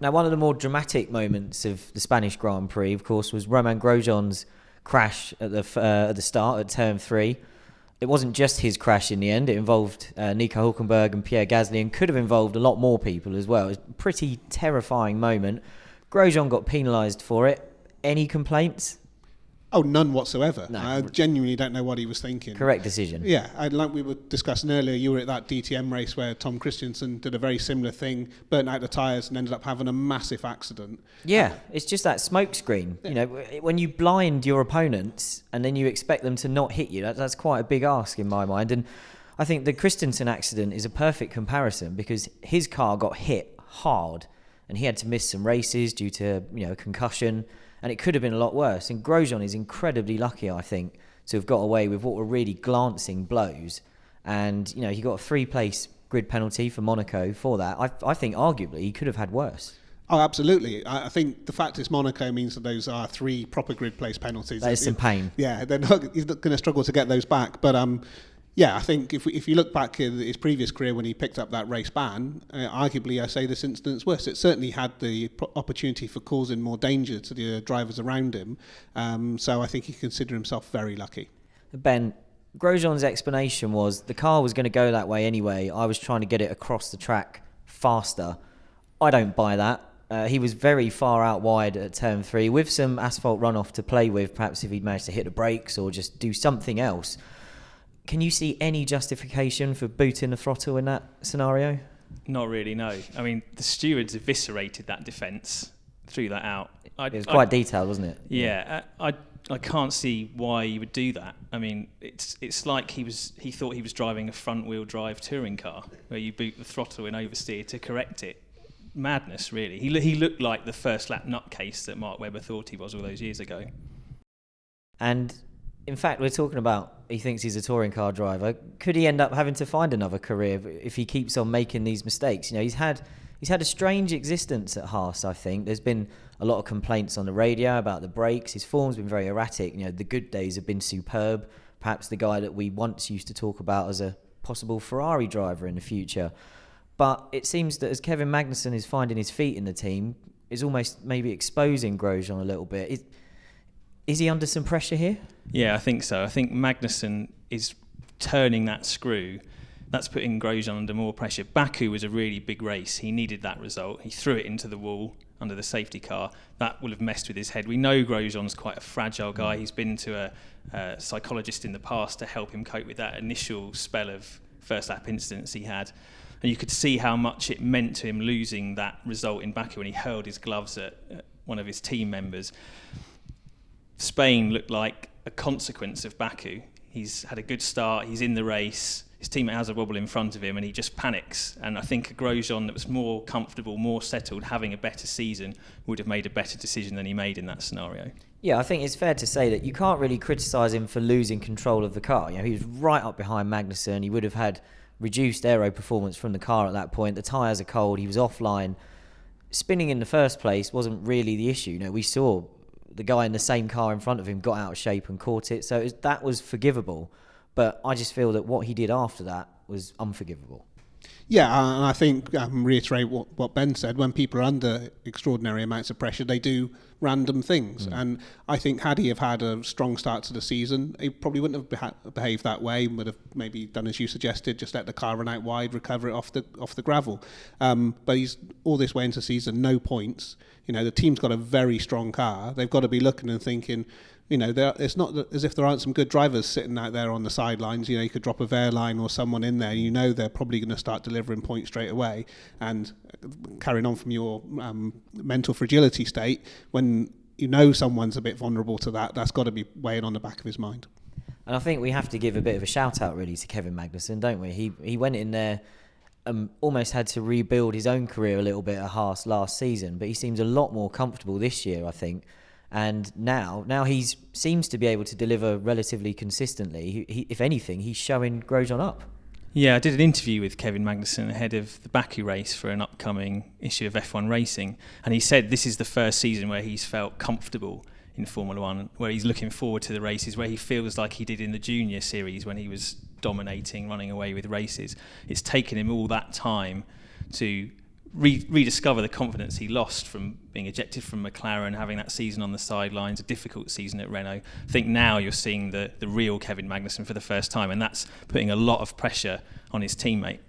Now, one of the more dramatic moments of the Spanish Grand Prix, of course, was Romain Grosjean's crash at the start at turn 3. It wasn't just his crash in the end. It involved Nico Hülkenberg and Pierre Gasly, and could have involved a lot more people as well. It was a pretty terrifying moment. Grosjean got penalised for it. Any complaints? Oh, none whatsoever. No. I genuinely don't know what he was thinking. Correct decision. Yeah, like we were discussing earlier, you were at that DTM race where Tom Christensen did a very similar thing, burnt out the tyres and ended up having a massive accident. Yeah, it's just that smoke screen. Yeah. You know, when you blind your opponents and then you expect them to not hit you, that's quite a big ask in my mind. And I think the Christensen accident is a perfect comparison because his car got hit hard and he had to miss some races due to, concussion. And it could have been a lot worse. And Grosjean is incredibly lucky, I think, to have got away with what were really glancing blows. And, he got a 3-place grid penalty for Monaco for that. I think, arguably, he could have had worse. Oh, absolutely. I think the fact it's Monaco means that those are 3 proper grid place penalties. That is some pain. Yeah, he's not going to struggle to get those back. But yeah, I think if you look back at his previous career when he picked up that race ban, arguably I say this incident's worse. It certainly had the opportunity for causing more danger to the drivers around him. So I think he considered himself very lucky. Ben, Grosjean's explanation was the car was going to go that way anyway. I was trying to get it across the track faster. I don't buy that. He was very far out wide at turn 3 with some asphalt runoff to play with, perhaps if he'd managed to hit the brakes or just do something else. Can you see any justification for booting the throttle in that scenario? Not really, no. I mean, the stewards eviscerated that defence, threw that out. It was quite detailed, wasn't it? Yeah, I can't see why you would do that. I mean, it's like he thought he was driving a front-wheel drive touring car where you boot the throttle and oversteer to correct it. Madness, really. He looked like the first lap nutcase that Mark Webber thought he was all those years ago. And in fact, we're talking about he thinks he's a touring car driver. Could he end up having to find another career if he keeps on making these mistakes? He's had a strange existence at Haas, I think. There's been a lot of complaints on the radio about the brakes. His form's been very erratic. The good days have been superb. Perhaps the guy that we once used to talk about as a possible Ferrari driver in the future. But it seems that as Kevin Magnussen is finding his feet in the team, is almost maybe exposing Grosjean a little bit. Is he under some pressure here? Yeah, I think so. I think Magnussen is turning that screw. That's putting Grosjean under more pressure. Baku was a really big race. He needed that result. He threw it into the wall under the safety car. That will have messed with his head. We know Grosjean's quite a fragile guy. He's been to a psychologist in the past to help him cope with that initial spell of first lap incidents he had. And you could see how much it meant to him losing that result in Baku when he hurled his gloves at one of his team members. Spain looked like a consequence of Baku. He's had a good start, he's in the race, his teammate has a wobble in front of him and he just panics. And I think a Grosjean that was more comfortable, more settled, having a better season would have made a better decision than he made in that scenario. Yeah, I think it's fair to say that you can't really criticise him for losing control of the car. He was right up behind Magnussen. He would have had reduced aero performance from the car at that point. The tyres are cold, he was offline. Spinning in the first place wasn't really the issue. We saw the guy in the same car in front of him got out of shape and caught it. So that was forgivable. But I just feel that what he did after that was unforgivable. Yeah, and I think, reiterate what Ben said, when people are under extraordinary amounts of pressure, they do random things. And I think had he have had a strong start to the season, he probably wouldn't have behaved that way, would have maybe done as you suggested, just let the car run out wide, recover it off the gravel. But he's all this way into the season, no points. The team's got a very strong car. They've got to be looking and thinking, it's not as if there aren't some good drivers sitting out there on the sidelines. You could drop a Wehrlein or someone in there. They're probably going to start delivering points straight away. And carrying on from your mental fragility state, when someone's a bit vulnerable to that, that's got to be weighing on the back of his mind. And I think we have to give a bit of a shout out really to Kevin Magnussen, don't we? He went in there, almost had to rebuild his own career a little bit at Haas last season, but he seems a lot more comfortable this year, I think. And now he seems to be able to deliver relatively consistently. He, if anything, he's showing Grosjean up. Yeah, I did an interview with Kevin Magnussen ahead of the Baku race for an upcoming issue of F1 Racing, and he said this is the first season where he's felt comfortable in Formula One, where he's looking forward to the races, where he feels like he did in the junior series when he was dominating, running away with races. It's taken him all that time to rediscover the confidence he lost from being ejected from McLaren, having that season on the sidelines, a difficult season at Renault. I think now you're seeing the real Kevin Magnussen for the first time, and that's putting a lot of pressure on his teammate.